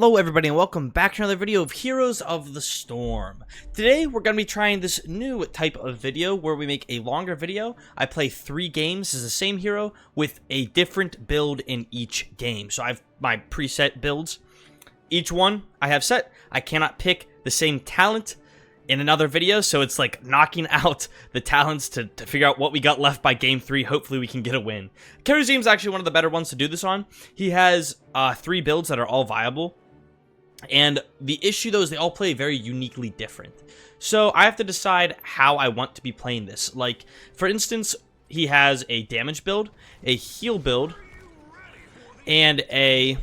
Hello everybody and welcome back to another video of Heroes of the Storm. Today we're going to be trying this new type of video where we make a longer video. I play 3 games as the same hero with a different build in each game. So I have my preset builds. Each one I have set. I cannot pick the same talent in another video, so it's like knocking out the talents to figure out what we got left by game 3. Hopefully we can get a win. Kharazim is actually one of the better ones to do this on. He has 3 builds that are all viable, and the issue though is they all play very uniquely different. So I have to decide how I want to be playing this. Like, for instance, he has a damage build, a heal build, and a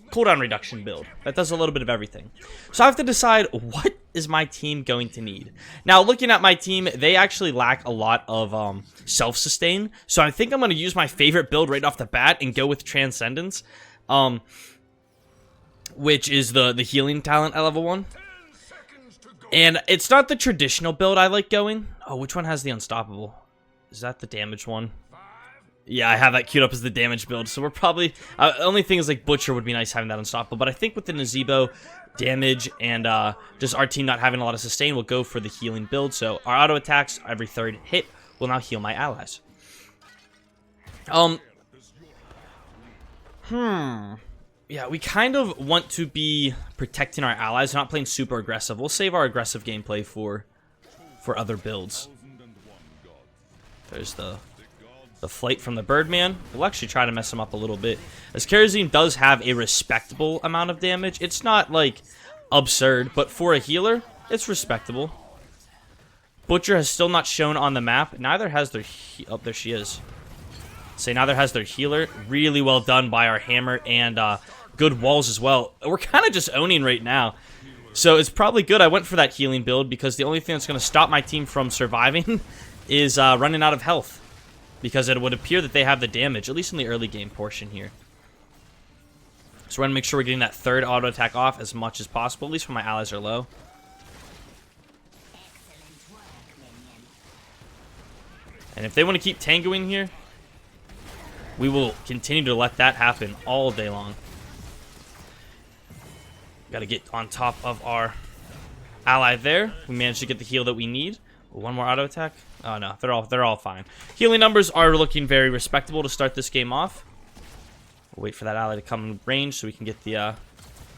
cooldown reduction build that does a little bit of everything. So I have to decide what is my team going to need. Now, looking at my team, they actually lack a lot of self-sustain, so I think I'm going to use my favorite build right off the bat and go with Transcendence, which is the healing talent at level 1. And it's not the traditional build I like going. Oh, which one has the unstoppable? Is that the damage one? Yeah, I have that queued up as the damage build, so we're probably... the only thing is, like, Butcher would be nice having that unstoppable, but I think with the Nazebo, damage, and just our team not having a lot of sustain, we'll go for the healing build, so our auto attacks every 3rd hit will now heal my allies. Yeah, we kind of want to be protecting our allies, not playing super aggressive. We'll save our aggressive gameplay for other builds. There's the flight from the Birdman. We'll actually try to mess him up a little bit. As Kharazim does have a respectable amount of damage. It's not, like, absurd, but for a healer, it's respectable. Butcher has still not shown on the map. Neither has their... Oh, there she is. Say, neither has their healer. Really well done by our hammer and good walls as well. We're kind of just owning right now. So it's probably good I went for that healing build because the only thing that's going to stop my team from surviving is running out of health. Because it would appear that they have the damage, at least in the early game portion here. So we're going to make sure we're getting that 3rd auto attack off as much as possible, at least when my allies are low. And if they want to keep tangoing here, we will continue to let that happen all day long. Got to get on top of our ally there. We managed to get the heal that we need. One more auto attack. Oh no, they're all fine. Healing numbers are looking very respectable to start this game off. We'll wait for that ally to come in range so we can get the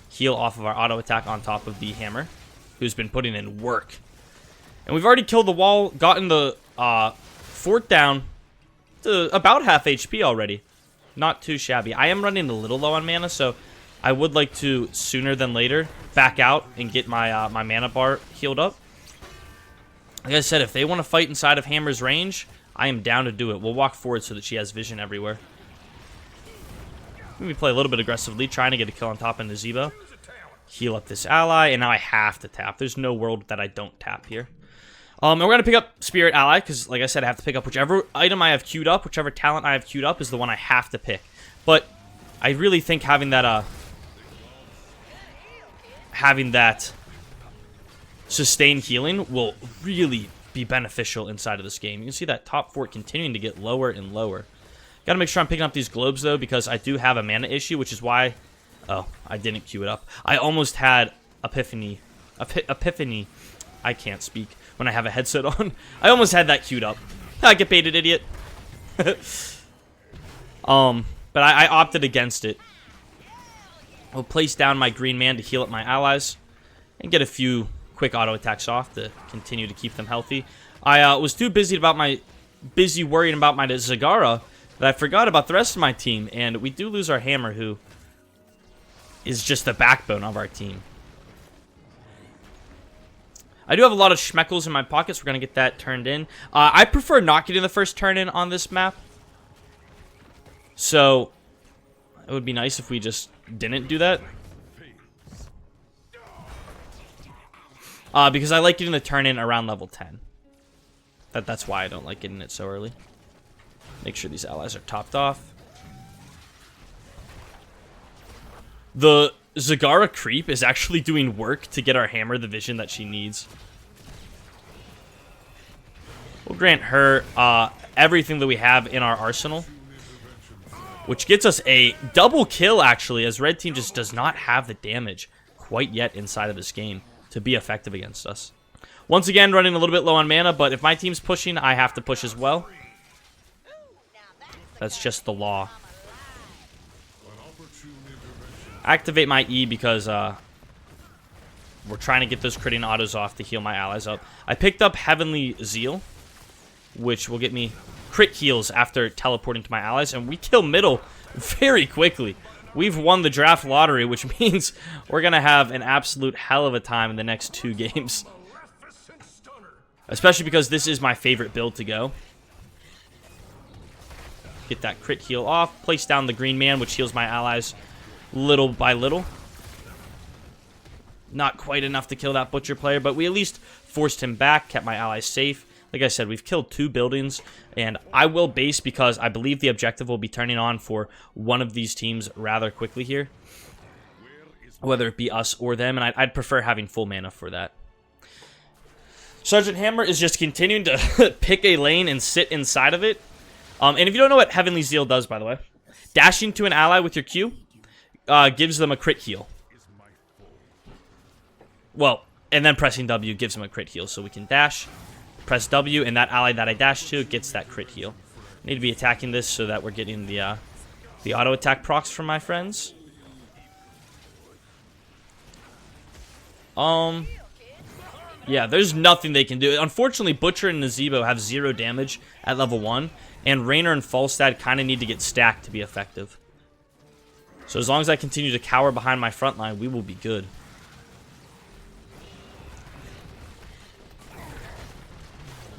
heal off of our auto attack on top of the hammer, who's been putting in work. And we've already killed the wall, gotten the fort down to about half HP already. Not too shabby. I am running a little low on mana, so I would like to sooner than later back out and get my my mana bar healed up. Like I said, if they want to fight inside of Hammer's range, I am down to do it. We'll walk forward so that she has vision everywhere. Maybe play a little bit aggressively, trying to get a kill on top of Nazebo. Heal up this ally, and now I have to tap. There's no world that I don't tap here. And we're going to pick up Spirit Ally, because, like I said, I have to pick up whichever item I have queued up, whichever talent I have queued up is the one I have to pick. But I really think having that, sustained healing will really be beneficial inside of this game. You can see that top fort continuing to get lower and lower. Gotta make sure I'm picking up these globes, though, because I do have a mana issue, which is why... Oh, I didn't queue it up. I almost had Epiphany. Epiphany. I can't speak when I have a headset on. I almost had that queued up. I get baited, idiot. But I opted against it. I'll place down my green man to heal up my allies and get a few quick auto attacks off to continue to keep them healthy. I was too busy worrying about my Zagara that I forgot about the rest of my team, and we do lose our hammer, who is just the backbone of our team. I do have a lot of schmeckles in my pockets. We're going to get that turned in. I prefer not getting the first turn in on this map, so it would be nice if we just didn't do that. Because I like getting the turn in around level 10. That's why I don't like getting it so early. Make sure these allies are topped off. The Zagara creep is actually doing work to get our hammer the vision that she needs. We'll grant her everything that we have in our arsenal. which gets us a double kill, actually, as red team just does not have the damage quite yet inside of this game to be effective against us. Once again, running a little bit low on mana, but if my team's pushing, I have to push as well. That's just the law. Activate my E because we're trying to get those critting autos off to heal my allies up. I picked up Heavenly Zeal, which will get me crit heals after teleporting to my allies, and we kill middle very quickly. We've won the draft lottery, which means we're going to have an absolute hell of a time in the next 2 games. Especially because this is my favorite build to go. Get that crit heal off. Place down the green man, which heals my allies little by little. Not quite enough to kill that butcher player, but we at least forced him back, kept my allies safe. Like I said, we've killed 2 buildings, and I will base because I believe the objective will be turning on for one of these teams rather quickly here. Whether it be us or them, and I'd prefer having full mana for that. Sergeant Hammer is just continuing to pick a lane and sit inside of it. And if you don't know what Heavenly Zeal does, by the way, dashing to an ally with your Q gives them a crit heal. Well, and then pressing W gives them a crit heal, so we can dash, press W, and that ally that I dash to gets that crit heal. Need to be attacking this so that we're getting the auto attack procs from my friends. Yeah, there's nothing they can do. Unfortunately, Butcher and Nazebo have 0 damage at level 1, and Raynor and Falstad kind of need to get stacked to be effective. So as long as I continue to cower behind my front line, we will be good.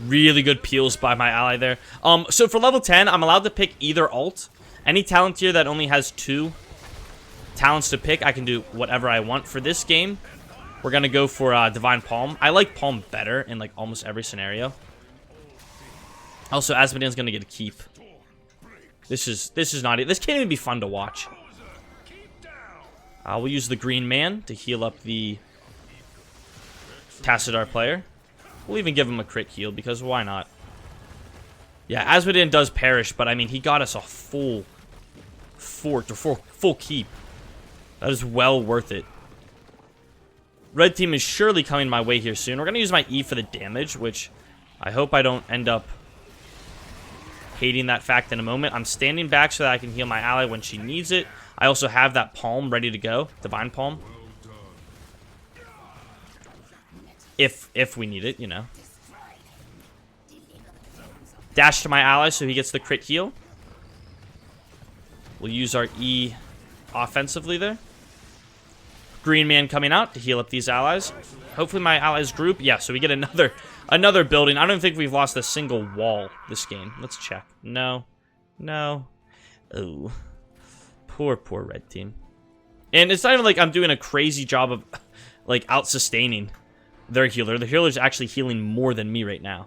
Really good peels by my ally there. So for level 10, I'm allowed to pick either ult. Any talent tier that only has 2 talents to pick, I can do whatever I want. For this game, we're going to go for Divine Palm. I like Palm better in like almost every scenario. Also, Asmodean's going to get a keep. This is not it. This can't even be fun to watch. We'll use the green man to heal up the Tassadar player. We'll even give him a crit heal, because why not? Yeah, Asmodean does perish, but I mean, he got us a full fort, or full keep. That is well worth it. Red team is surely coming my way here soon. We're going to use my E for the damage, which I hope I don't end up hating that fact in a moment. I'm standing back so that I can heal my ally when she needs it. I also have that palm ready to go, Divine Palm. If we need it, you know. Dash to my ally so he gets the crit heal. We'll use our E offensively there. Green man coming out to heal up these allies. Hopefully my allies group. Yeah, so we get another building. I don't think we've lost a single wall this game. Let's check. No. No. Oh. Poor red team. And it's not even like I'm doing a crazy job of like out-sustaining their healer. The healer's actually healing more than me right now.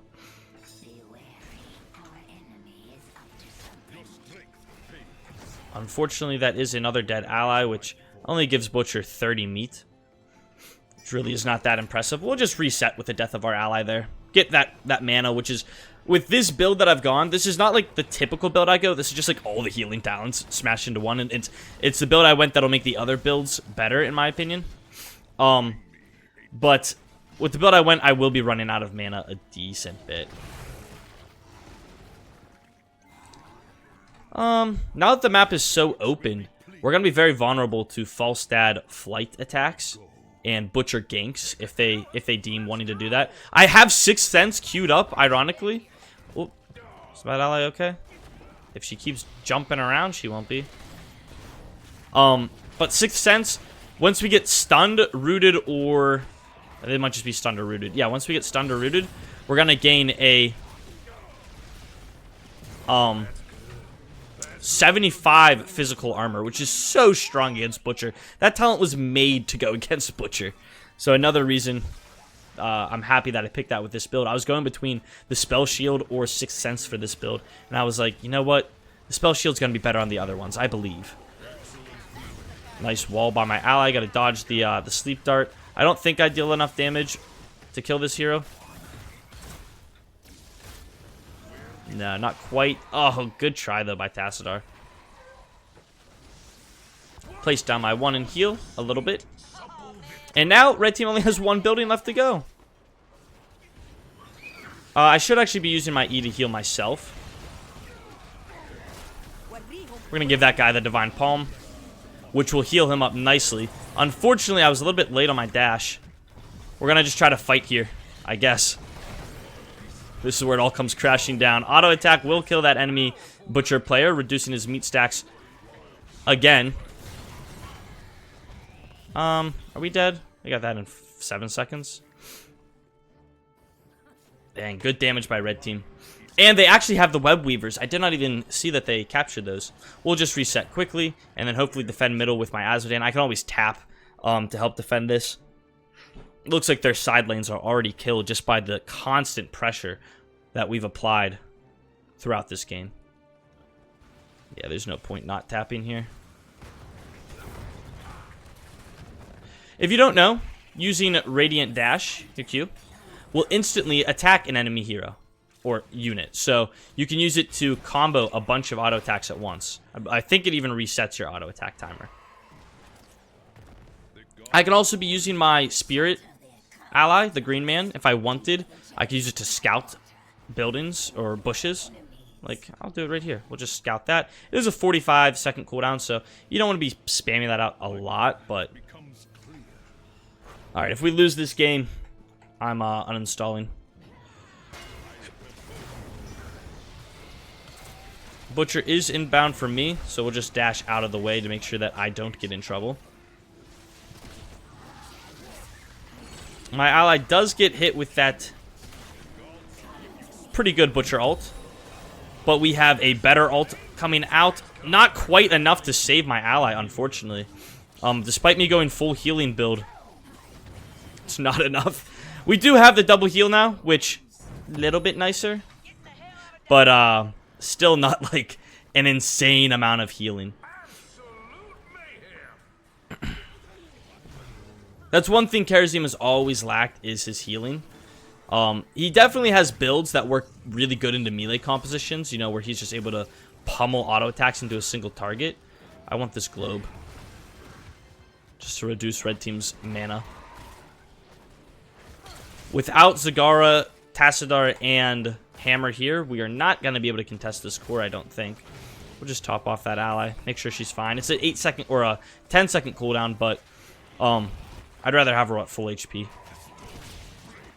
Unfortunately, that is another dead ally, which only gives Butcher 30 meat. Which really is not that impressive. We'll just reset with the death of our ally there. Get that mana, which is... With this build that I've gone, this is not like the typical build I go. This is just like all the healing talents smashed into one. And it's the build I went that'll make the other builds better, in my opinion. But with the build I went, I will be running out of mana a decent bit. Now that the map is so open, we're going to be very vulnerable to Falstad flight attacks and Butcher ganks if they deem wanting to do that. I have Sixth Sense queued up, ironically. Oh, is my ally okay? If she keeps jumping around, she won't be. But Sixth Sense, once we get stunned, rooted, or... They might just be stunned or rooted. Yeah, once we get stunned or rooted, we're going to gain a... 75 physical armor, which is so strong against Butcher. That talent was made to go against Butcher. So another reason I'm happy that I picked that with this build. I was going between the Spell Shield or Sixth Sense for this build, and I was like, you know what? The Spell Shield's going to be better on the other ones, I believe. Nice wall by my ally. Got to dodge the Sleep Dart. I don't think I deal enough damage to kill this hero. No, not quite. Oh, good try, though, by Tassadar. place down my 1 and heal a little bit. And now, red team only has 1 building left to go. I should actually be using my E to heal myself. We're going to give that guy the Divine Palm, which will heal him up nicely. Unfortunately, I was a little bit late on my dash. We're going to just try to fight here, I guess. This is where it all comes crashing down. Auto attack will kill that enemy butcher player, reducing his meat stacks again. Are we dead? We got that in 7 seconds. Dang, good damage by red team. And they actually have the web weavers. I did not even see that they captured those. We'll just reset quickly and then hopefully defend middle with my Azodan. I can always tap to help defend this. Looks like their side lanes are already killed just by the constant pressure that we've applied throughout this game. Yeah, there's no point not tapping here. If you don't know, using Radiant Dash, your Q, will instantly attack an enemy hero or unit. So you can use it to combo a bunch of auto attacks at once. I think it even resets your auto attack timer. I can also be using my Spirit ally, the green man. If I wanted, I could use it to scout buildings or bushes. Like, I'll do it right here. We'll just scout that. It is a 45-second cooldown, so you don't want to be spamming that out a lot, but... Alright, if we lose this game, I'm uninstalling. Butcher is inbound for me, so we'll just dash out of the way to make sure that I don't get in trouble. My ally does get hit with that pretty good Butcher ult, but we have a better ult coming out. Not quite enough to save my ally, unfortunately. Despite me going full healing build, it's not enough. We do have the double heal now, which a little bit nicer, but still not like an insane amount of healing. That's one thing Kharazim has always lacked, is his healing. He definitely has builds that work really good into melee compositions, you know, where he's just able to pummel auto attacks into a single target. I want this globe, just to reduce red team's mana. Without Zagara, Tassadar, and Hammer here, we are not going to be able to contest this core, I don't think. We'll just top off that ally, make sure she's fine. It's an 8-second or a 10-second cooldown, but I'd rather have her at full HP.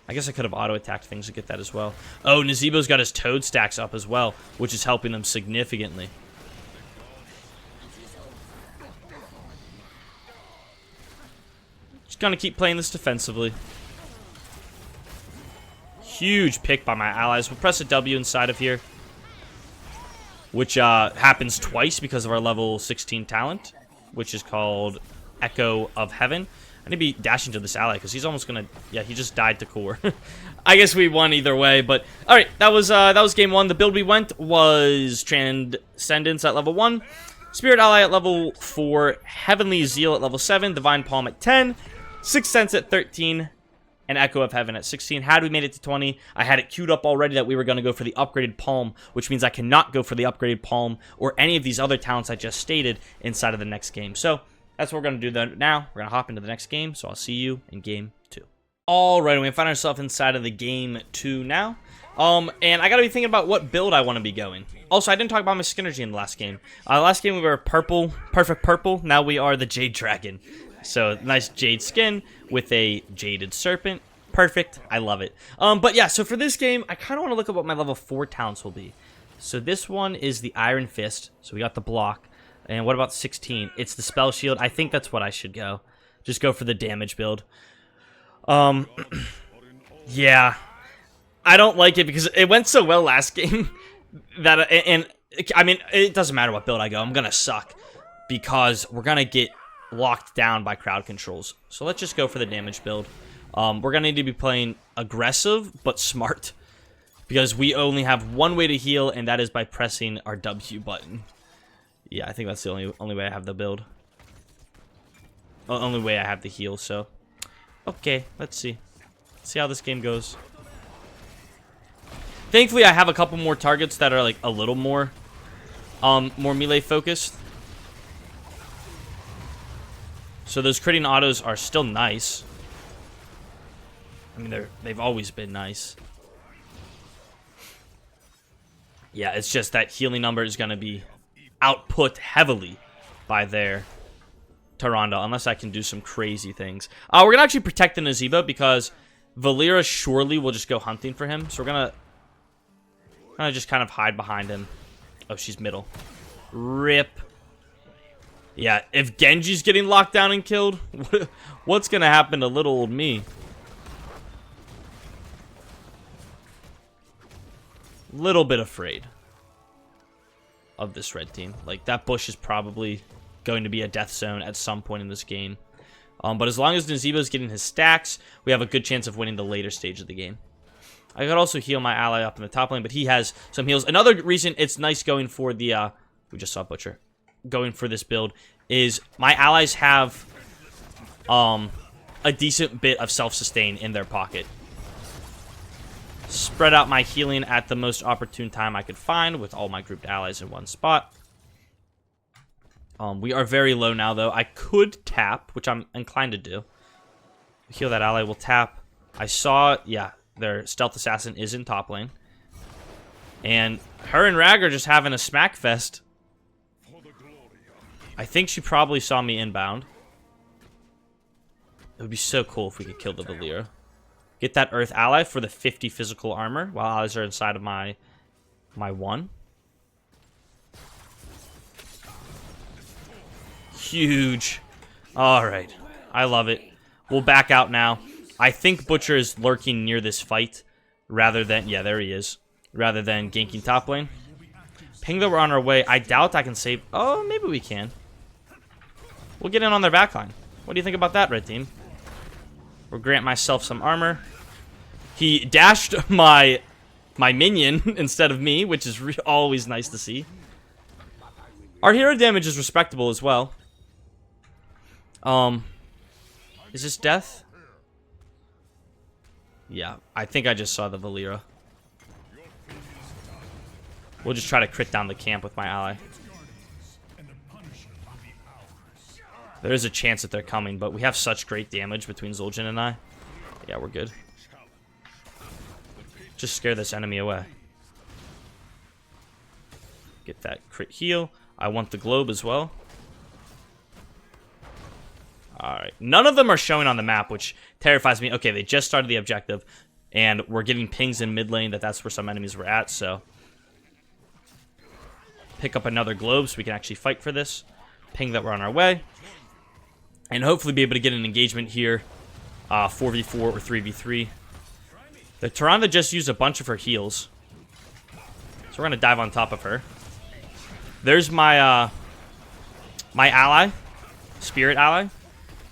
I guess I could have auto-attacked things to get that as well. Oh, Nazeebo's got his Toad stacks up as well, which is helping him significantly. Just gonna keep playing this defensively. Huge pick by my allies. We'll press a W inside of here, which happens twice because of our level 16 talent, which is called Echo of Heaven. I need to be dashing to this ally because he's almost gonna... Yeah, he just died to core. I guess we won either way, but... Alright, that was game 1. The build we went was Transcendence at level 1, Spirit Ally at level 4, Heavenly Zeal at level 7, Divine Palm at 10, Sixth Sense at 13, and Echo of Heaven at 16. Had we made it to 20, I had it queued up already that we were going to go for the upgraded Palm, which means I cannot go for the upgraded Palm or any of these other talents I just stated inside of the next game. So... that's what we're going to do now. We're going to hop into the next game, so I'll see you in game 2. Alright, we find ourselves inside of the game 2 now. And I got to be thinking about what build I want to be going. Also, I didn't talk about my synergy in the last game. Last game we were purple, perfect purple. Now we are the Jade Dragon. So, nice Jade skin with a Jaded Serpent. Perfect. I love it. But yeah, so for this game, I kind of want to look at what my level 4 talents will be. So this one is the Iron Fist. So we got the block. And what about 16? It's the Spell Shield. I think that's what I should go. Just go for the damage build. Yeah. I don't like it because it went so well last game. I mean, it doesn't matter what build I go. I'm going to suck. Because we're going to get locked down by crowd controls. So let's just go for the damage build. We're going to need to be playing aggressive, but smart. Because we only have one way to heal, and that is by pressing our W button. Yeah, I think that's the only way I have the build. Only way I have the heal, so... okay, let's see. Let's see how this game goes. Thankfully, I have a couple more targets that are, like, a little more... more melee focused. So those critting autos are still nice. I mean, they've always been nice. Yeah, it's just that healing number is going to be output heavily by their Tyrande, unless I can do some crazy things. We're going to actually protect the Nazeebo because Valeera surely will just go hunting for him. So we're going to just kind of hide behind him. Oh, she's middle. Rip. Yeah, if Genji's getting locked down and killed, what's going to happen to little old me? Little bit afraid of this red team. Like, that bush is probably going to be a death zone at some point in this game. But as long as Nazeebo's getting his stacks, we have a good chance of winning the later stage of the game. I could also heal my ally up in the top lane, but he has some heals. Another reason it's nice going for the, we just saw Butcher, going for this build, is my allies have a decent bit of self-sustain in their pocket. Spread out my healing at the most opportune time I could find with all my grouped allies in one spot. We are very low now, though. I could tap, which I'm inclined to do. Heal that ally. We'll tap. I saw, yeah, their stealth assassin is in top lane. And her and Rag are just having a smack fest. I think she probably saw me inbound. It would be so cool if we could kill the Valeera. Get that Earth ally for the 50 physical armor while allies are inside of my 1. Huge. Alright. I love it. We'll back out now. I think Butcher is lurking near this fight rather than... Yeah, there he is. Rather than ganking top lane. Ping that we're on our way. I doubt I can save... Oh, maybe we can. We'll get in on their backline. What do you think about that, red team? We'll grant myself some armor. He dashed my minion instead of me, which is always nice to see. Our hero damage is respectable as well. Is this death? Yeah, I think I just saw the Valeera. We'll just try to crit down the camp with my ally. There is a chance that they're coming, but we have such great damage between Zul'jin and I. Yeah, we're good. Just scare this enemy away. Get that crit heal. I want the globe as well. Alright. None of them are showing on the map, which terrifies me. Okay, they just started the objective, and we're getting pings in mid lane that's where some enemies were at, so... Pick up another globe so we can actually fight for this. Ping that we're on our way. And hopefully be able to get an engagement here. 4v4 or 3v3. The Tyrande just used a bunch of her heals. So we're going to dive on top of her. There's my my ally. Spirit ally.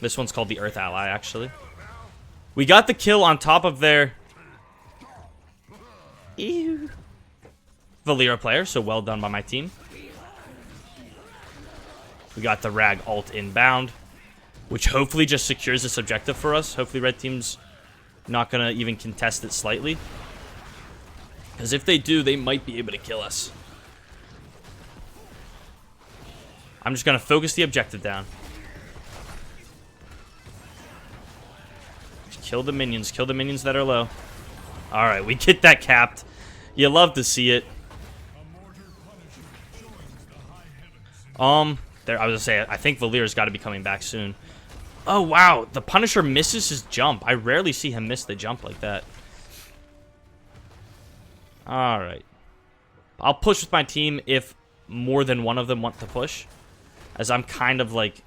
This one's called the Earth ally, actually. We got the kill on top of their... Ew. Valeera player, so well done by my team. We got the Rag ult inbound, which hopefully just secures this objective for us. Hopefully red team's not going to even contest it slightly. Because if they do, they might be able to kill us. I'm just going to focus the objective down. Just kill the minions. Kill the minions that are low. Alright, we get that capped. You love to see it. There, I was going to say, I think Valeera's got to be coming back soon. Oh, wow. The Punisher misses his jump. I rarely see him miss the jump like that. Alright. I'll push with my team if more than one of them want to push. As I'm kind of like...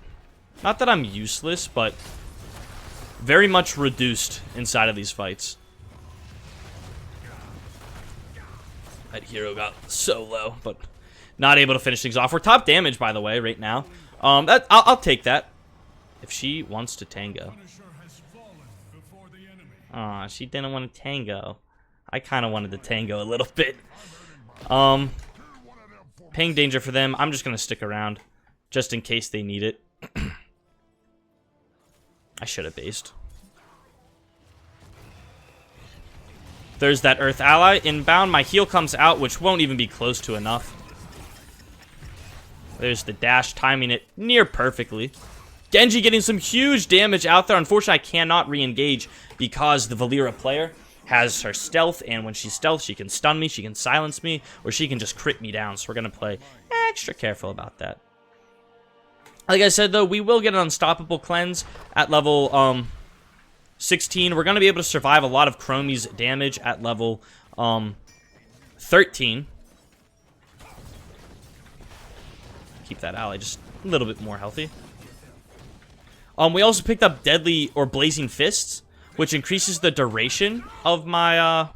Not that I'm useless, but... very much reduced inside of these fights. That hero got so low, but... not able to finish things off. We're top damage, by the way, right now. I'll take that. If she wants to tango. Aw, she didn't want to tango. I kind of wanted to tango a little bit. Ping danger for them. I'm just going to stick around. Just in case they need it. I should have based. There's that Earth ally inbound. My heal comes out, which won't even be close to enough. There's the dash, timing it near perfectly. Genji getting some huge damage out there. Unfortunately, I cannot re-engage because the Valeera player has her stealth, and when she's stealth, she can stun me, she can silence me, or she can just crit me down. So we're going to play extra careful about that. Like I said, though, we will get an unstoppable cleanse at level 16. We're going to be able to survive a lot of Chromie's damage at level 13. Keep that ally just a little bit more healthy. We also picked up Deadly or Blazing Fists, which increases the duration of my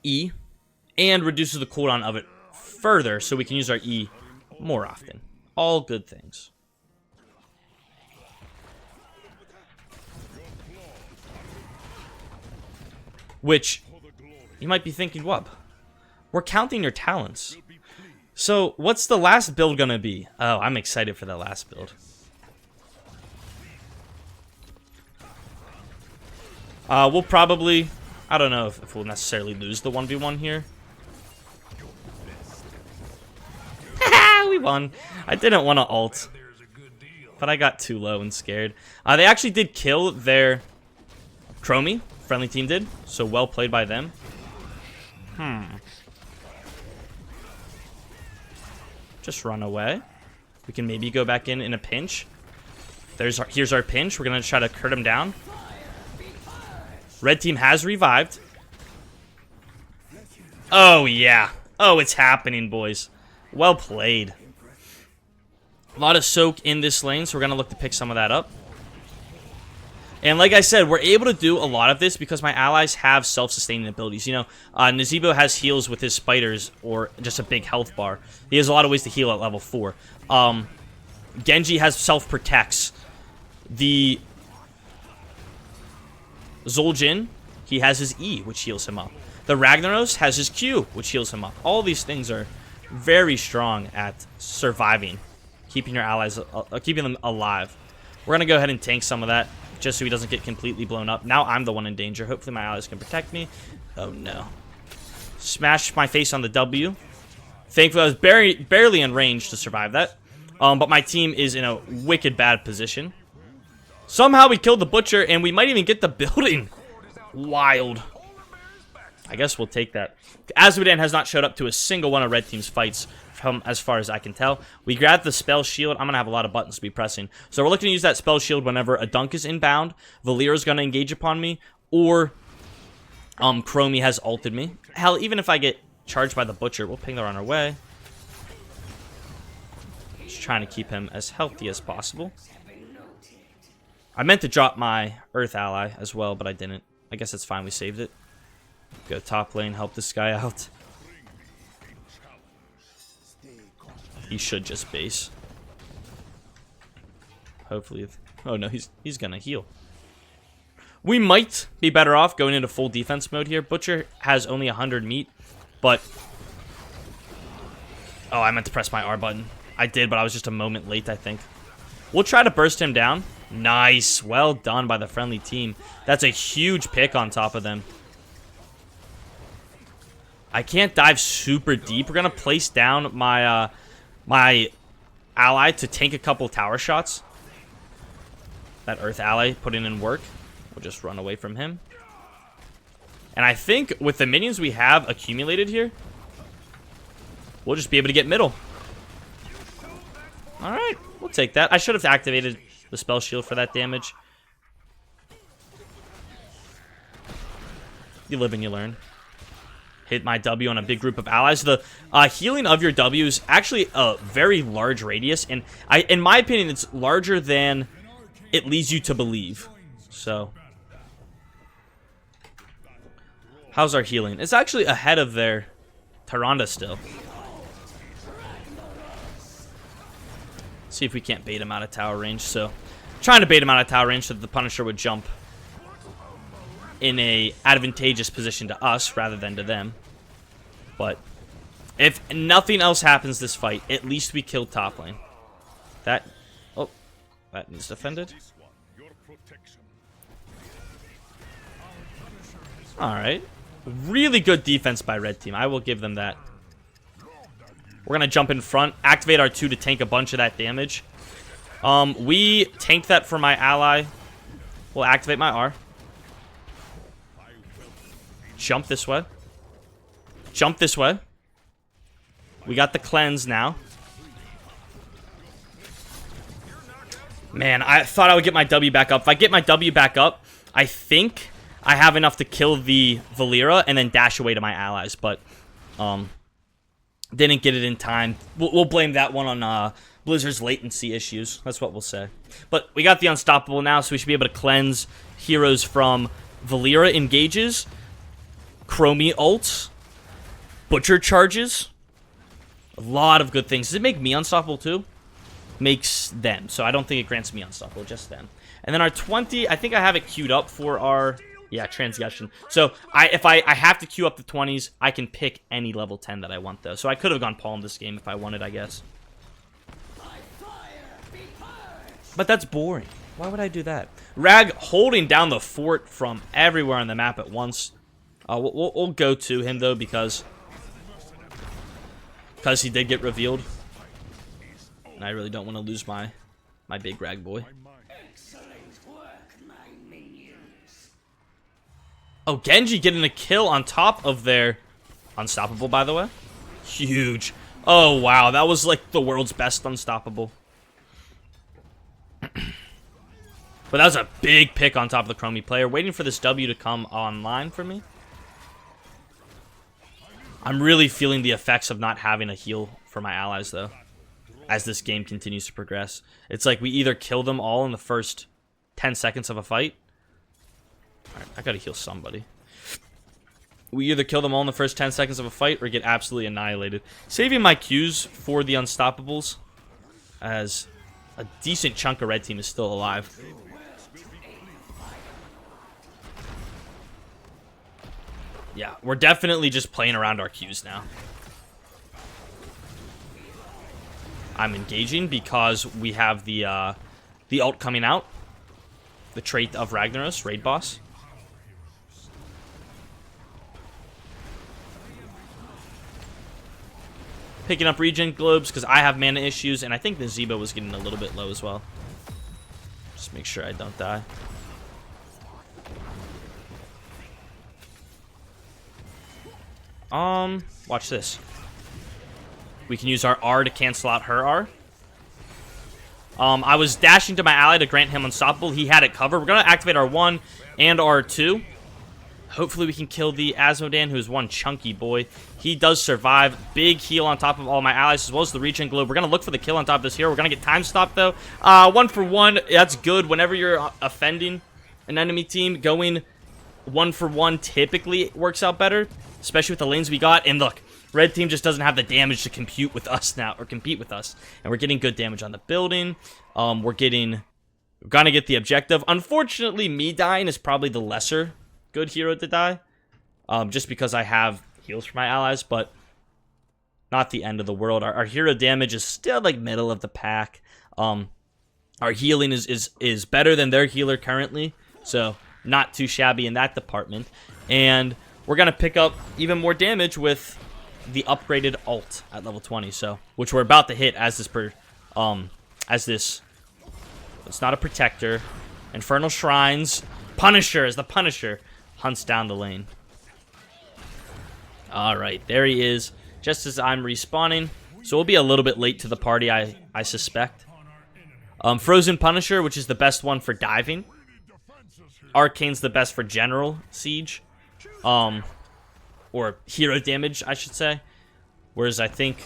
E, and reduces the cooldown of it further, so we can use our E more often. All good things. Which, you might be thinking, what? We're counting your talents. So, what's the last build gonna be? Oh, I'm excited for the last build. We'll probably... I don't know if we'll necessarily lose the 1v1 here. We won. I didn't want to ult, but I got too low and scared. They actually did kill their Chromie. Friendly team did, so well played by them. Just run away. We can maybe go back in a pinch. Here's our pinch. We're gonna try to crit him down. Red team has revived. Oh yeah. Oh, it's happening, boys. Well played. A lot of soak in this lane, so we're gonna look to pick some of that up. And like I said, we're able to do a lot of this because my allies have self-sustaining abilities. You know, Nazeebo has heals with his spiders or just a big health bar. He has a lot of ways to heal at level 4. Genji has self-protects. The Zul'jin, he has his E, which heals him up. The Ragnaros has his Q, which heals him up. All these things are very strong at surviving, keeping your allies, keeping them alive. We're gonna go ahead and tank some of that, just so he doesn't get completely blown up. Now I'm the one in danger. Hopefully my allies can protect me. Oh no! Smash my face on the W. Thankfully I was barely in range to survive that. But my team is in a wicked bad position. Somehow we killed the butcher, and we might even get the building. Wild. I guess we'll take that. Azmodan has not showed up to a single one of Red Team's fights, from as far as I can tell. We grabbed the spell shield. I'm going to have a lot of buttons to be pressing. So we're looking to use that spell shield whenever a dunk is inbound, Valeera's going to engage upon me, or Chromie has ulted me. Hell, even if I get charged by the butcher, we'll ping her on our way. Just trying to keep him as healthy as possible. I meant to drop my Earth ally as well, but I didn't. I guess it's fine. We saved it. Go top lane, help this guy out. He should just base. Hopefully. Oh no, he's gonna heal. We might be better off going into full defense mode here. Butcher has only 100 meat, but... Oh, I meant to press my R button. I did, but I was just a moment late, I think. We'll try to burst him down. Nice. Well done by the friendly team. That's a huge pick on top of them. I can't dive super deep. We're going to place down my my ally to tank a couple tower shots. That Earth ally putting in work. We'll just run away from him. And I think with the minions we have accumulated here, we'll just be able to get middle. Alright, we'll take that. I should have activated the spell shield for that damage. You live and you learn. Hit my W on a big group of allies. The healing of your W is actually a very large radius, and in my opinion, it's larger than it leads you to believe. So, how's our healing? It's actually ahead of their Tyrande still. See if we can't bait him out of tower range. So, trying to bait him out of tower range so that the Punisher would jump in a advantageous position to us rather than to them. But if nothing else happens this fight, at least we killed top lane. That needs defended. Alright. Really good defense by red team. I will give them that. We're going to jump in front, activate our 2 to tank a bunch of that damage. We tanked that for my ally. We'll activate my R. Jump this way. Jump this way. We got the cleanse now. Man, I thought I would get my W back up. If I get my W back up, I think I have enough to kill the Valera and then dash away to my allies, but didn't get it in time. We'll blame that one on Blizzard's latency issues. That's what we'll say. But we got the Unstoppable now, so we should be able to cleanse heroes from Valera engages, Chromie ults, Butcher charges. A lot of good things. Does it make me unstoppable too? Makes them. So I don't think it grants me unstoppable, just them. And then our 20, I think I have it queued up for our... Yeah, Transgression. So if I have to queue up the 20s, I can pick any level 10 that I want, though. So I could have gone Palm this game if I wanted, I guess. But that's boring. Why would I do that? Rag holding down the fort from everywhere on the map at once. We'll go to him, though, because he did get revealed. And I really don't want to lose my big Rag boy. Oh, Genji getting a kill on top of their Unstoppable, by the way. Huge. Oh, wow. That was like the world's best Unstoppable. But that was a big pick on top of the Chromie player. Waiting for this W to come online for me. I'm really feeling the effects of not having a heal for my allies, though, as this game continues to progress. It's like we either kill them all in the first 10 seconds of a fight. Alright, I gotta heal somebody. We either kill them all in the first 10 seconds of a fight or get absolutely annihilated. Saving my Qs for the Unstoppables, as a decent chunk of red team is still alive. Yeah, we're definitely just playing around our Qs now. I'm engaging because we have the ult coming out. The trait of Ragnaros, Raid Boss. Picking up regen globes because I have mana issues, and I think the Zebo was getting a little bit low as well. Just make sure I don't die. Watch this. We can use our R to cancel out her R. I was dashing to my ally to grant him Unstoppable. He had it covered. We're going to activate our 1 and our 2. Hopefully we can kill the Asmodan, who's one chunky boy. He does survive. Big heal on top of all my allies, as well as the regen globe. We're going to look for the kill on top of this hero. We're going to get time stopped, though. 1 for 1. That's good. Whenever you're offending an enemy team, going 1 for 1 typically works out better, especially with the lanes we got. And look, red team just doesn't have the damage to compete with us now, or compete with us. And we're getting good damage on the building. We're gonna get the objective. Unfortunately, me dying is probably the lesser good hero to die. Just because I have heals for my allies, but not the end of the world. Our hero damage is still like middle of the pack. Our healing is better than their healer currently. So not too shabby in that department. And we're gonna pick up even more damage with the upgraded ult at level 20, so which we're about to hit as this it's not a protector. Infernal Shrines, Punisher as the Punisher hunts down the lane. Alright, there he is, just as I'm respawning. So we'll be a little bit late to the party, I suspect. Frozen Punisher, which is the best one for diving. Arcane's the best for general siege. Or hero damage, I should say. Whereas I don't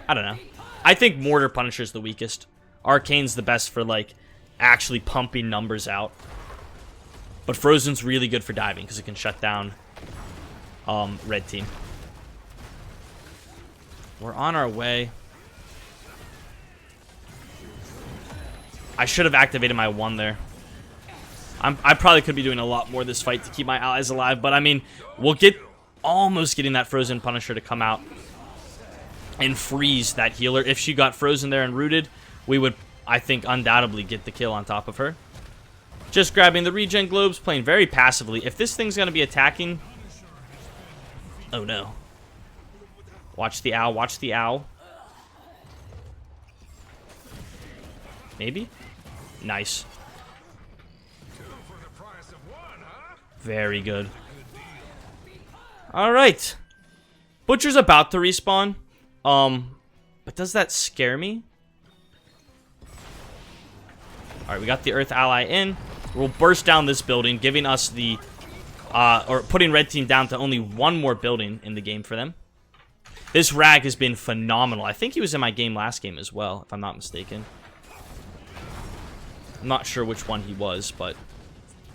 know. I think Mortar Punisher's the weakest. Arcane's the best for, like, actually pumping numbers out. But Frozen's really good for diving, because it can shut down red team. We're on our way. I should have activated my 1 there. I probably could be doing a lot more this fight to keep my allies alive, but I mean, we'll get almost getting that Frozen Punisher to come out and freeze that healer. If she got frozen there and rooted, we would, I think, undoubtedly get the kill on top of her. Just grabbing the regen globes, playing very passively. If this thing's going to be attacking... Oh, no. Watch the owl. Watch the owl. Maybe? Nice. Very good. Alright. Butcher's about to respawn. But does that scare me? Alright, we got the Earth ally in. We'll burst down this building, giving us the... or putting red team down to only one more building in the game for them. This Rag has been phenomenal. I think he was in my game last game as well, if I'm not mistaken. I'm not sure which one he was, but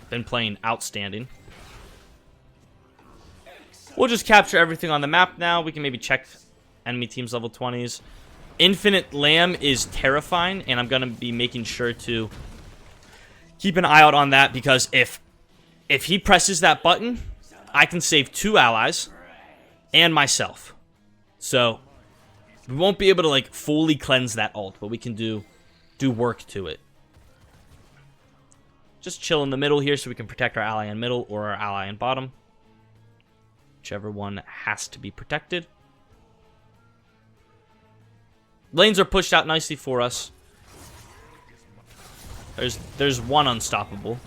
been playing outstanding. We'll just capture everything on the map now. We can maybe check enemy team's level 20s. Infinite Lamb is terrifying, and I'm going to be making sure to keep an eye out on that, because if he presses that button, I can save 2 allies and myself. So we won't be able to like fully cleanse that ult, but we can do work to it. Just chill in the middle here so we can protect our ally in middle or our ally in bottom. Whichever one has to be protected. Lanes are pushed out nicely for us. There's one unstoppable.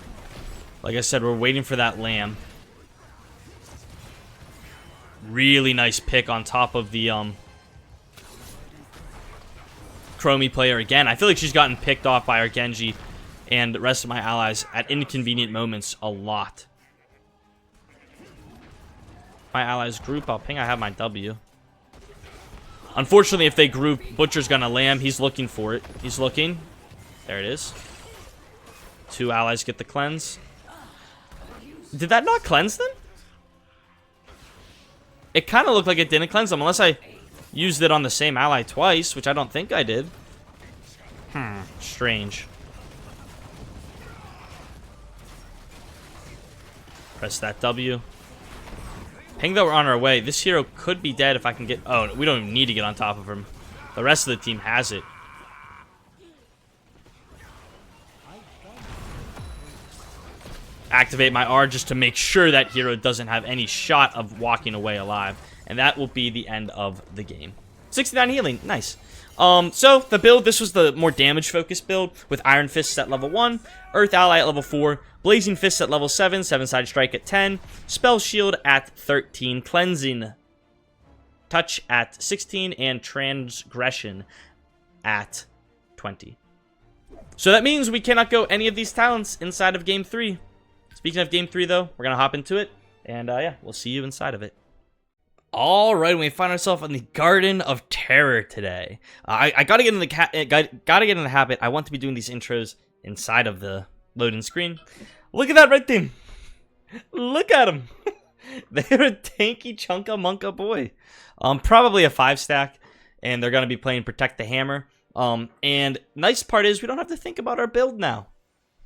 Like I said, we're waiting for that lamb. Really nice pick on top of the Chromie player again. I feel like she's gotten picked off by our Genji and the rest of my allies at inconvenient moments a lot. My allies group, I'll ping, I have my W. Unfortunately, if they group, Butcher's gonna lamb. He's looking for it. He's looking. There it is. 2 allies get the cleanse. Did that not cleanse them? It kind of looked like it didn't cleanse them, unless I used it on the same ally twice, which I don't think I did. Strange. Press that W. Ping that we're on our way. This hero could be dead if I can get... Oh, we don't even need to get on top of him. The rest of the team has it. Activate my R just to make sure that hero doesn't have any shot of walking away alive. And that will be the end of the game. 69 healing. Nice. So, the build, this was the more damage-focused build with Iron Fists at level 1, Earth Ally at level 4, Blazing Fists at level 7, 7-Side Strike at 10, Spell Shield at 13, Cleansing Touch at 16, and Transgression at 20. So that means we cannot go any of these talents inside of Game 3. Speaking of Game 3, though, we're going to hop into it, and yeah, we'll see you inside of it. Alright, we find ourselves in the Garden of Terror today. I gotta get in the habit. I want to be doing these intros inside of the loading screen. Look at that red team. Look at them. They're a tanky chunka munka boy. Probably a 5-stack, and they're gonna be playing Protect the Hammer. And nice part is we don't have to think about our build now,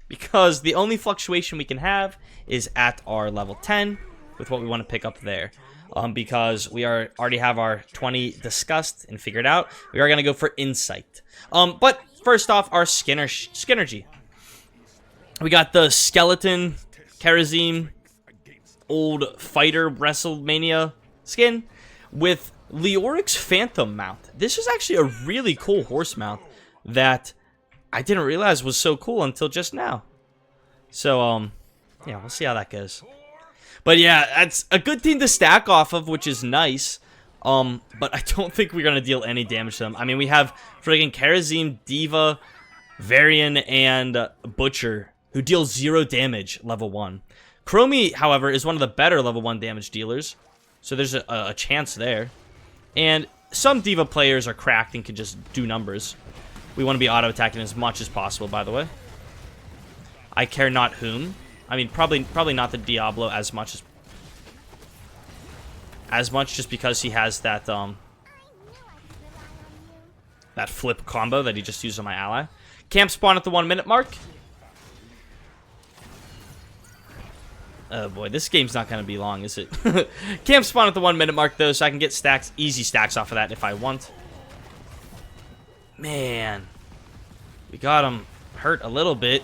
because the only fluctuation we can have is at our level 10 with what we want to pick up there. Because we already have our 20 discussed and figured out. We are going to go for Insight. But first off, our Skinergy. We got the Skeleton, Kharazim, old fighter WrestleMania skin with Leoric's Phantom mount. This is actually a really cool horse mount that I didn't realize was so cool until just now. So, yeah, we'll see how that goes. But yeah, that's a good team to stack off of, which is nice. But I don't think we're going to deal any damage to them. I mean, we have friggin' Kharazim, D.Va, Varian, and Butcher, who deal 0 damage level 1. Chromie, however, is one of the better level 1 damage dealers. So there's a chance there. And some D.Va players are cracked and can just do numbers. We want to be auto-attacking as much as possible, by the way. I care not whom. I mean, probably not the Diablo as much just because he has that that flip combo that he just used on my ally. Camp spawn at the 1-minute mark. Oh boy, this game's not gonna be long, is it? Camp spawn at the 1-minute mark though, so I can get stacks, easy stacks off of that if I want. Man, we got him hurt a little bit.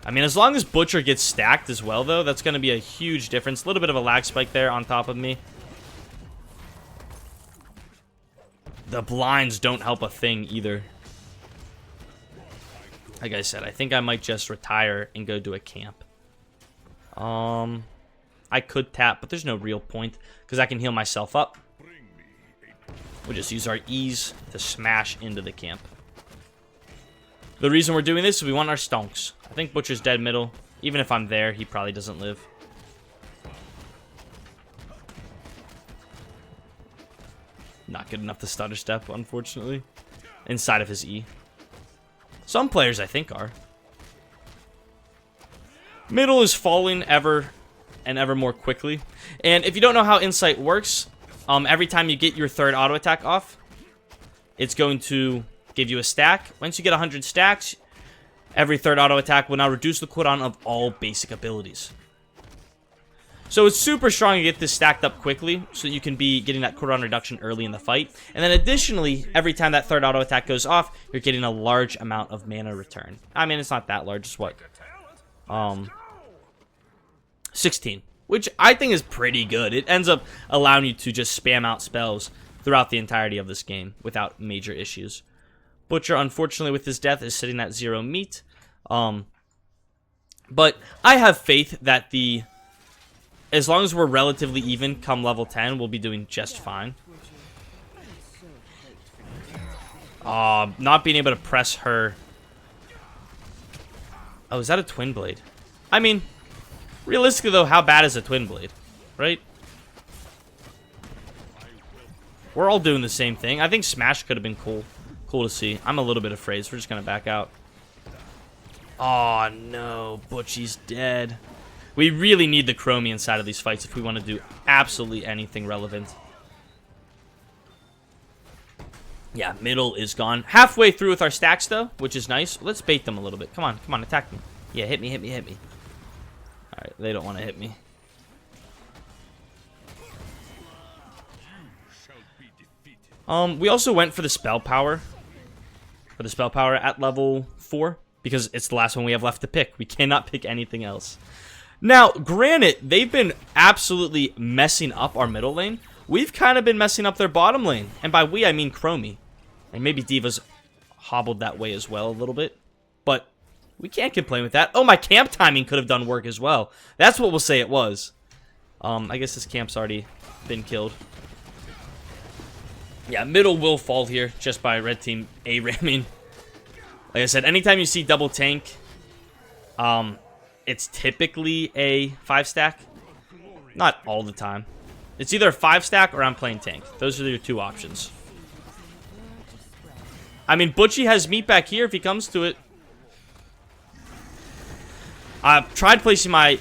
I mean, as long as Butcher gets stacked as well, though, that's going to be a huge difference. A little bit of a lag spike there on top of me. The blinds don't help a thing either. Like I said, I think I might just retire and go to a camp. I could tap, but there's no real point because I can heal myself up. We'll just use our E's to smash into the camp. The reason we're doing this is we want our stonks. I think Butcher's dead middle. Even if I'm there, he probably doesn't live. Not good enough to stutter step, unfortunately. Inside of his E. Some players, I think, are. Middle is falling ever and ever more quickly. And if you don't know how Insight works, every time you get your third auto attack off, it's going to give you a stack. Once you get 100 stacks, every third auto attack will now reduce the cooldown of all basic abilities. So it's super strong to get this stacked up quickly, so you can be getting that cooldown reduction early in the fight. And then additionally, every time that third auto attack goes off, you're getting a large amount of mana return. I mean, it's not that large, it's what? 16, which I think is pretty good. It ends up allowing you to just spam out spells throughout the entirety of this game without major issues. Butcher, unfortunately, with his death, is sitting at 0 meat. But I have faith that as long as we're relatively even come level 10, we'll be doing just fine. Not being able to press her. Oh, is that a twin blade? I mean, realistically, though, how bad is a twin blade? Right? We're all doing the same thing. I think Smash could have been cool. Cool to see. I'm a little bit afraid, so we're just going to back out. Oh, no. Butchie's dead. We really need the Chromie inside of these fights if we want to do absolutely anything relevant. Yeah, middle is gone. Halfway through with our stacks, though, which is nice. Let's bait them a little bit. Come on, attack me. Yeah, hit me. Alright, they don't want to hit me. We also went for the spell power. At level 4. Because it's the last one we have left to pick. We cannot pick anything else. Now, granted, they've been absolutely messing up our middle lane. We've kind of been messing up their bottom lane. And by we, I mean Chromie. And maybe D.Va's hobbled that way as well a little bit. But we can't complain with that. Oh, my camp timing could have done work as well. That's what we'll say it was. I guess this camp's already been killed. Yeah, middle will fall here just by red team A-ramming. Like I said, anytime you see double tank, it's typically a 5-stack. Not all the time. It's either a 5-stack or I'm playing tank. Those are your two options. I mean, Butchie has meat back here if he comes to it. I've tried placing my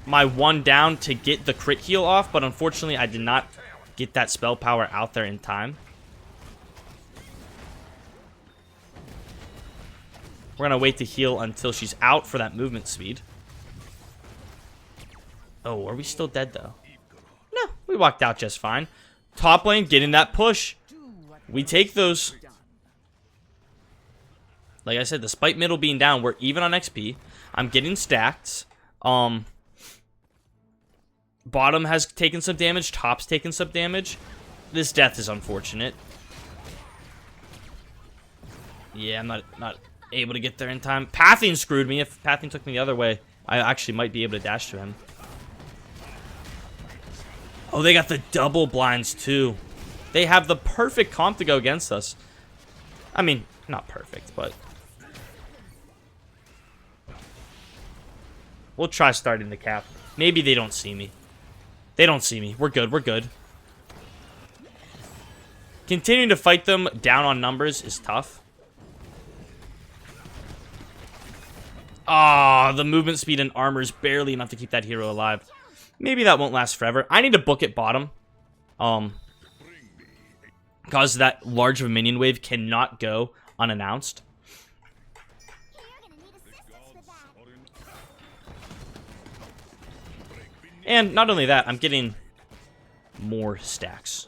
one down to get the crit heal off, but unfortunately I did not get that spell power out there in time. We're going to wait to heal until she's out for that movement speed. Oh, are we still dead, though? No, we walked out just fine. Top lane, getting that push. We take those. Like I said, despite middle being down, we're even on XP. I'm getting stacked. Bottom has taken some damage. Top's taken some damage. This death is unfortunate. Yeah, I'm not able to get there in time. Pathing screwed me. If Pathing took me the other way, I actually might be able to dash to him. Oh, they got the double blinds too. They have the perfect comp to go against us. I mean, not perfect, but we'll try starting the cap. Maybe they don't see me. They don't see me. We're good. We're good. Continuing to fight them down on numbers is tough. Ah, the movement speed and armor is barely enough to keep that hero alive. Maybe that won't last forever. I need to book it bottom. Because that large of a minion wave cannot go unannounced. And not only that, I'm getting more stacks.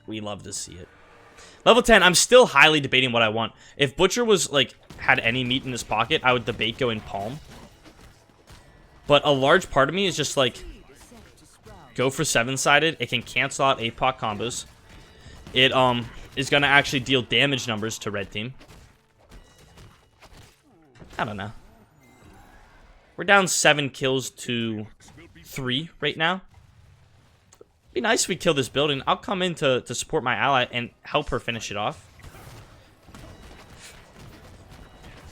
We love to see it. Level 10, I'm still highly debating what I want. If Butcher was, like, had any meat in his pocket, I would debate going Palm. But a large part of me is just like, go for 7-sided. It can cancel out APOC combos. It is going to actually deal damage numbers to red team. I don't know. We're down 7 kills to 3 right now. Be nice if we kill this building. I'll come in to support my ally and help her finish it off.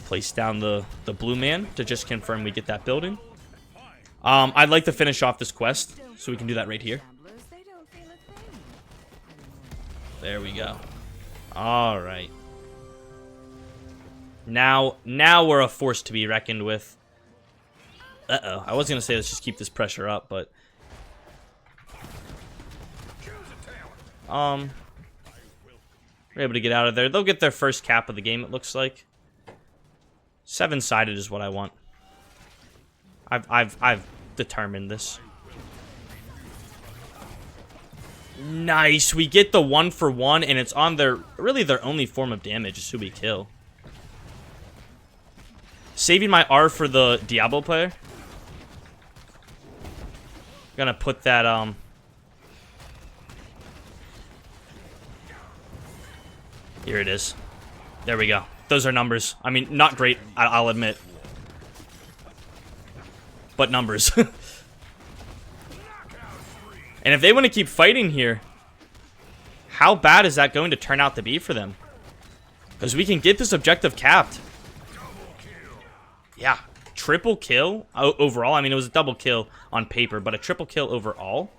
Place down the blue man to just confirm we get that building. I'd like to finish off this quest, so we can do that right here. There we go. All right. Now we're a force to be reckoned with. Uh-oh. I was going to say let's just keep this pressure up, but... we're able to get out of there. They'll get their first cap of the game, it looks like. 7-sided is what I want. I've determined this. Nice. We get the 1-for-1, and it's on their... really their only form of damage is who we kill. Saving my R for the Diablo player. Gonna put that, here it is. There we go. Those are numbers. I mean, not great, I'll admit. But numbers. And if they want to keep fighting here, how bad is that going to turn out to be for them? Because we can get this objective capped. Yeah, triple kill overall. I mean, it was a double kill on paper, but a triple kill overall.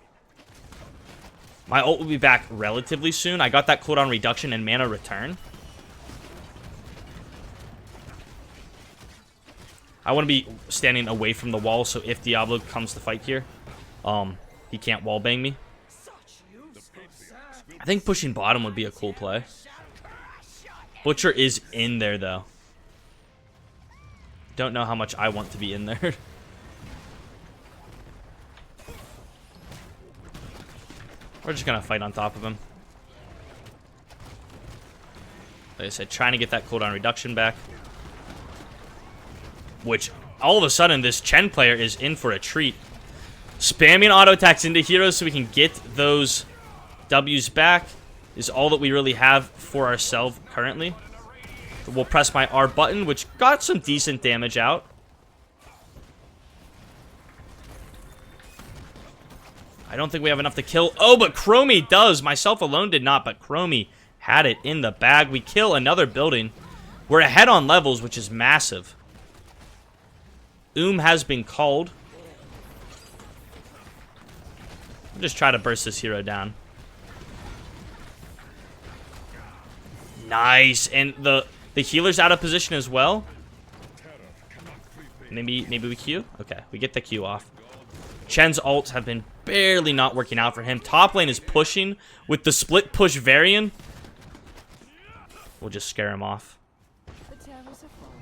My ult will be back relatively soon. I got that cooldown reduction and mana return. I want to be standing away from the wall, so if Diablo comes to fight here, he can't wallbang me. I think pushing bottom would be a cool play. Butcher is in there, though. Don't know how much I want to be in there. We're just going to fight on top of him. Like I said, trying to get that cooldown reduction back. Which, all of a sudden, this Chen player is in for a treat. Spamming auto attacks into heroes so we can get those W's back is all that we really have for ourselves currently. We'll press my R button, which got some decent damage out. I don't think we have enough to kill. Oh, but Chromie does. Myself alone did not, but Chromie had it in the bag. We kill another building. We're ahead on levels, which is massive. Has been called. I'll just try to burst this hero down. Nice. And the healer's out of position as well. Maybe we Q? Okay, we get the Q off. Chen's ults have been barely not working out for him. Top lane is pushing with the split push Varian. We'll just scare him off.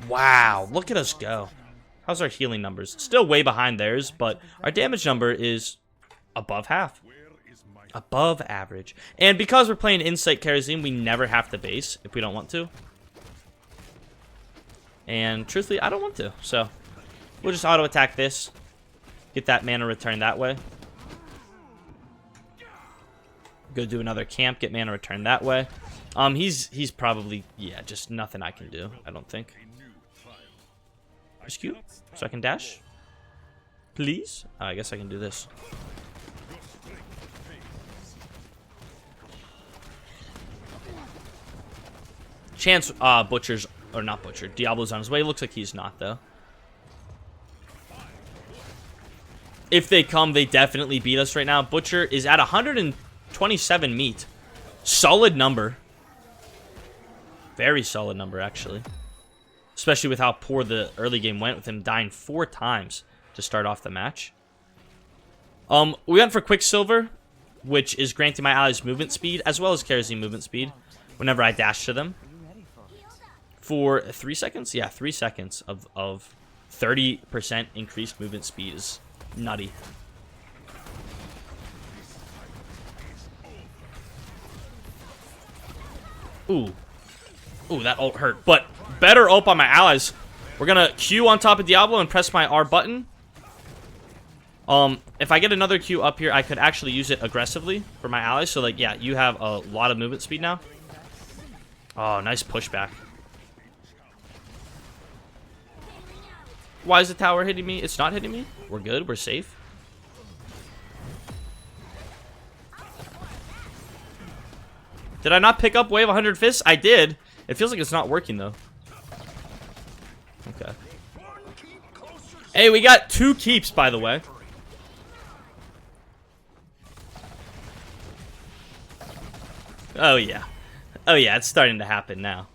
Wow, look at us go. How's our healing numbers? Still way behind theirs, but our damage number is above half. Above average. And because we're playing Insight Kharazim, we never have to base if we don't want to. And truthfully, I don't want to. So, we'll just auto-attack this. Get that mana return that way. Go do another camp, get mana return that way. He's probably, yeah, just nothing I can do, I don't think. Press Q, so I can dash. Please? I guess I can do this. Chance, Butcher's, or not Butcher, Diablo's on his way. Looks like he's not, though. If they come, they definitely beat us right now. Butcher is at 127 meat. Solid number. Very solid number, actually. Especially with how poor the early game went, with him dying 4 times to start off the match. We went for Quicksilver, which is granting my allies movement speed, as well as Kharazim movement speed, whenever I dash to them. For 3 seconds? Yeah, 3 seconds of 30% increased movement speed is nutty. Ooh, that ult hurt. But better ult on my allies. We're going to Q on top of Diablo and press my R button. If I get another Q up here, I could actually use it aggressively for my allies. So, like, yeah, you have a lot of movement speed now. Oh, nice pushback. Why is the tower hitting me? It's not hitting me. We're good. We're safe. Did I not pick up Wave 100 Fists? I did. It feels like it's not working, though. Okay. Hey, we got 2 keeps, by the way. Oh, yeah. Oh, yeah, it's starting to happen now.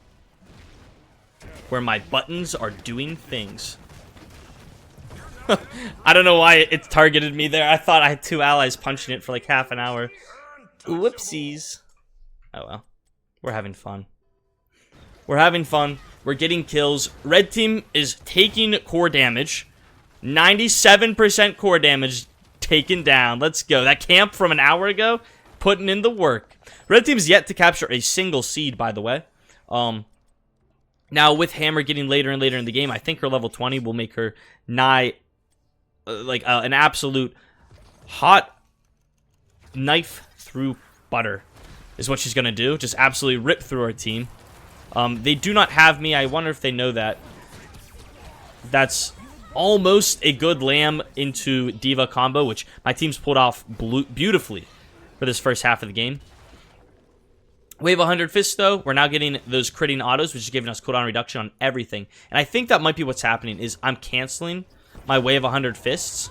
Where my buttons are doing things. I don't know why it targeted me there. I thought I had 2 allies punching it for like half an hour. Whoopsies. Oh, well. We're having fun. We're having fun. We're getting kills. Red team is taking core damage. 97% core damage taken down. Let's go. That camp from an hour ago, putting in the work. Red team's yet to capture a single seed, by the way. Now, with Hammer getting later and later in the game, I think her level 20 will make her nigh, an absolute hot knife through butter is what she's going to do. Just absolutely rip through our team. They do not have me. I wonder if they know that. That's almost a good Lamb into Diva combo, which my team's pulled off beautifully for this first half of the game. Wave 100 Fists, though, we're now getting those critting autos, which is giving us cooldown reduction on everything. And I think that might be what's happening, is I'm canceling my Wave 100 Fists.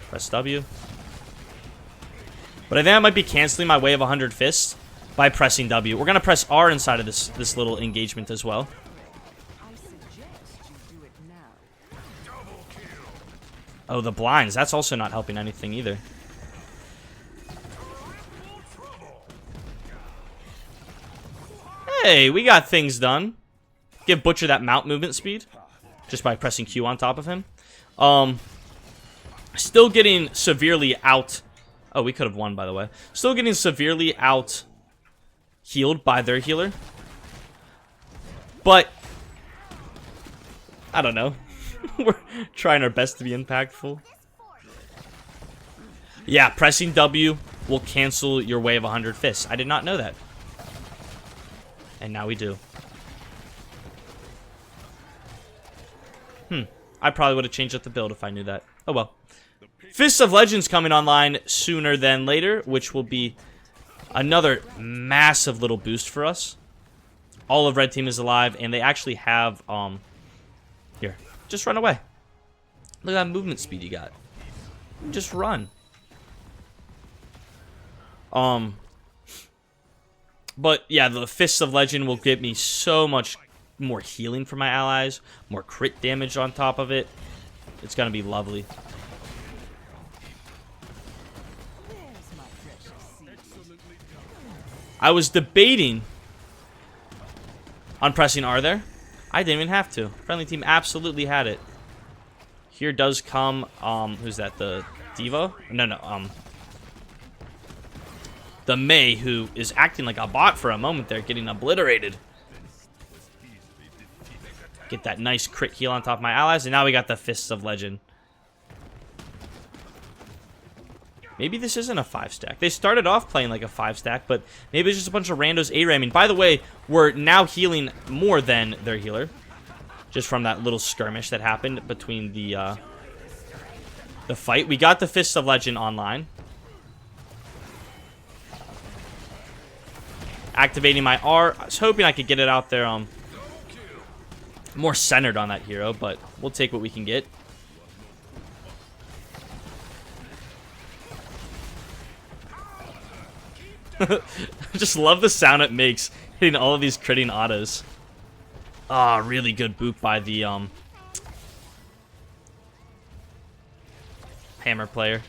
Press W. But I think I might be canceling my Wave 100 Fists by pressing W. We're going to press R inside of this little engagement as well. Oh, the blinds. That's also not helping anything either. Hey, we got things done. Give Butcher that mount movement speed just by pressing Q on top of him. Still getting severely out. Oh, we could have won, by the way. Still getting severely out healed by their healer. But I don't know. We're trying our best to be impactful. Yeah, pressing W will cancel your Wave 100 Fists. I did not know that. And now we do. I probably would have changed up the build if I knew that. Oh well. Fists of Legends coming online sooner than later, which will be another massive little boost for us. All of Red Team is alive, and they actually have, here. Just run away. Look at that movement speed you got. Just run. But yeah, the Fists of Legend will give me so much more healing for my allies, more crit damage on top of it. It's gonna be lovely. I was debating on pressing R there. I didn't even have to. Friendly team absolutely had it. Here does come, who's that? The Diva? No, the Mei, who is acting like a bot for a moment there, getting obliterated. Get that nice crit heal on top of my allies, and now we got the Fists of Legend. Maybe this isn't a 5-stack. They started off playing like a 5-stack, but maybe it's just a bunch of randos A-ramming. By the way, we're now healing more than their healer. Just from that little skirmish that happened between the fight. We got the Fists of Legend online. Activating my R. I was hoping I could get it out there more centered on that hero, but we'll take what we can get. Just love the sound it makes hitting all of these critting autos. Ah, really good boop by the Hammer player.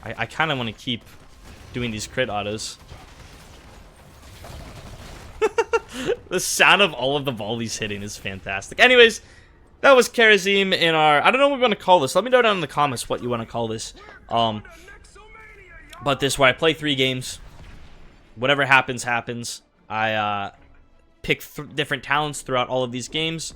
I kind of want to keep doing these crit autos. The sound of all of the volleys hitting is fantastic. Anyways, that was Kharazim in our... I don't know what we want to call this. Let me know down in the comments what you want to call this. But this, where I play 3 games. Whatever happens, happens. I pick different talents throughout all of these games.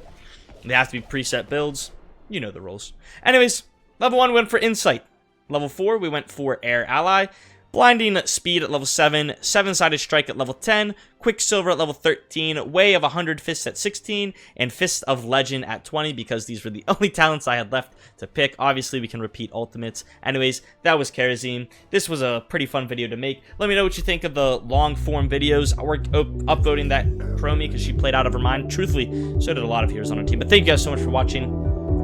They have to be preset builds. You know the rules. Anyways, level 1 we went for Insight. Level 4 we went for Air Ally. Blinding Speed at level 7, 7-sided Strike at level 10, Quicksilver at level 13, Way of 100 Fists at 16, and Fist of Legend at 20, because these were the only talents I had left to pick. Obviously, we can repeat ultimates. Anyways, that was Kharazim. This was a pretty fun video to make. Let me know what you think of the long-form videos. We're upvoting that Chromie because she played out of her mind. Truthfully, so did a lot of heroes on our team. But thank you guys so much for watching,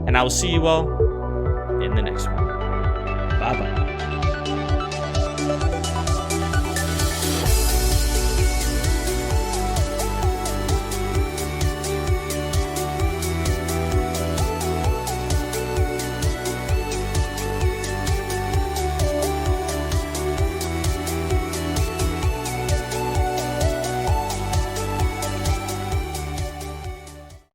and I will see you all in the next one. Bye-bye.